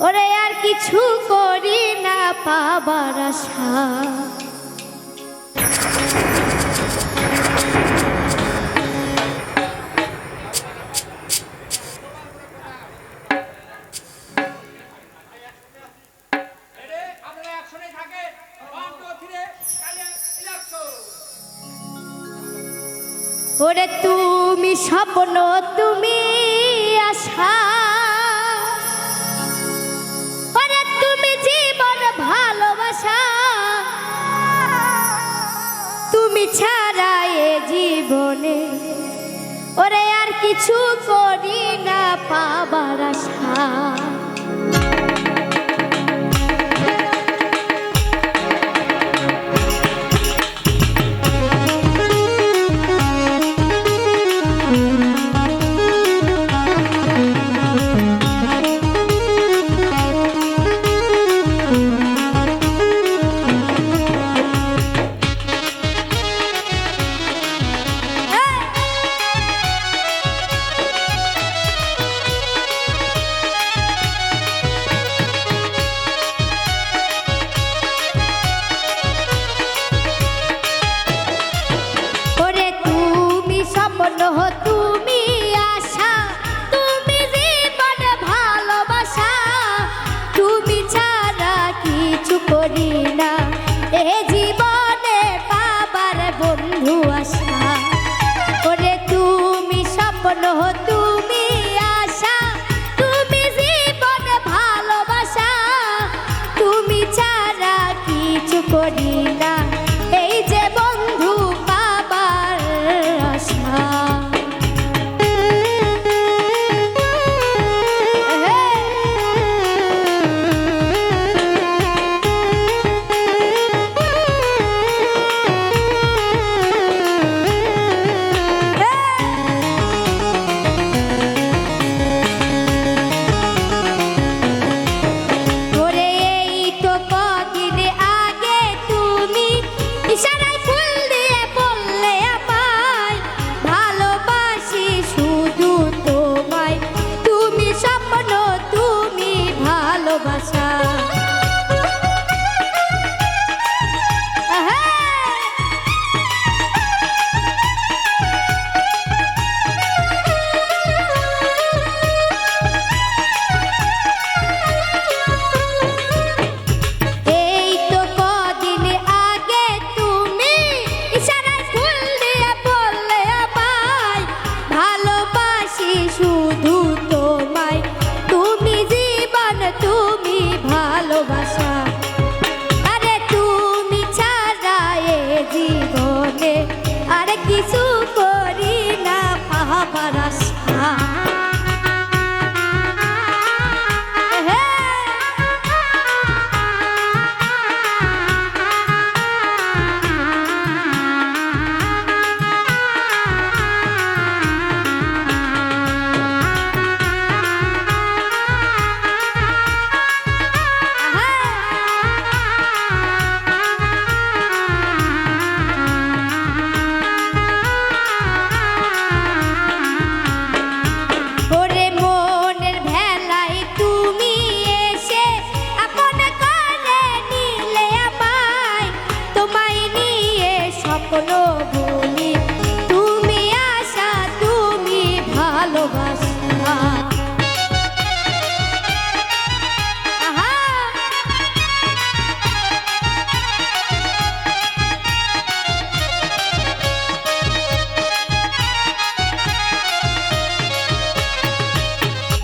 ওরে আর কিছু করি না পাবার আশা। ওরে তুমি স্বপ্ন, তুমি আশা, ওরে তুমি জীবন ভালোবাসা, তুমি ছাড়া এ জীবনে ওরে আর কিছু করি না পাবার আশা। তুমি আশা, তুমি জীবন ভালোবাসা, তুমি ছাড়া কিছু করি না এ জীবনে পাবার বন্ধু আশা। ওরে তুমি স্বপ্ন, তুমি আশা, তুমি জীবন ভালোবাসা, তুমি ছাড়া কিছু করি না এই যে বন্ধু পাবার আশা।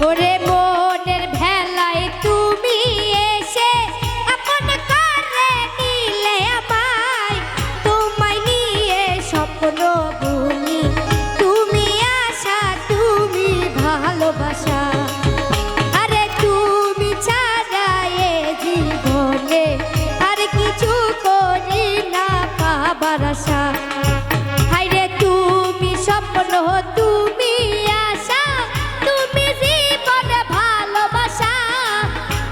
ওরে মনের ভেলায় তুমি এসে আপন করে নিলে আমায়, তোমায় নিয়ে স্বপ্ন বুনি, তুমি আশা, তুমি ভালোবাসা। আরে তুমি ছাড়া এ জীবনে আর কিছু করি না পাবার আশা। হায়রে তুমি স্বপ্ন, তুমি আশা, তুমি জীবন ভালোবাসা,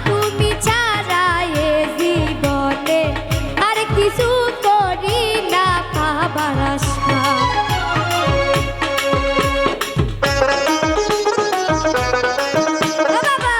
তুমি ছাড়া এ জীবনে আর কিছু করি না পাবার আশা। ও বাবা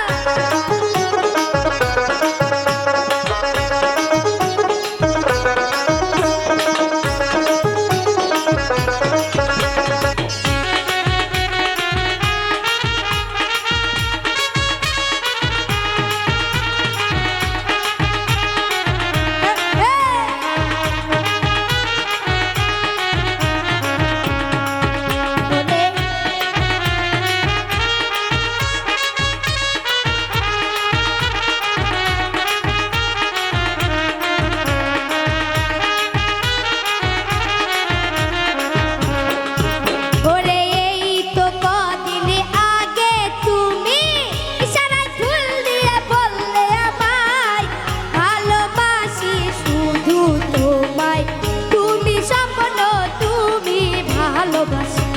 ভালোবাসা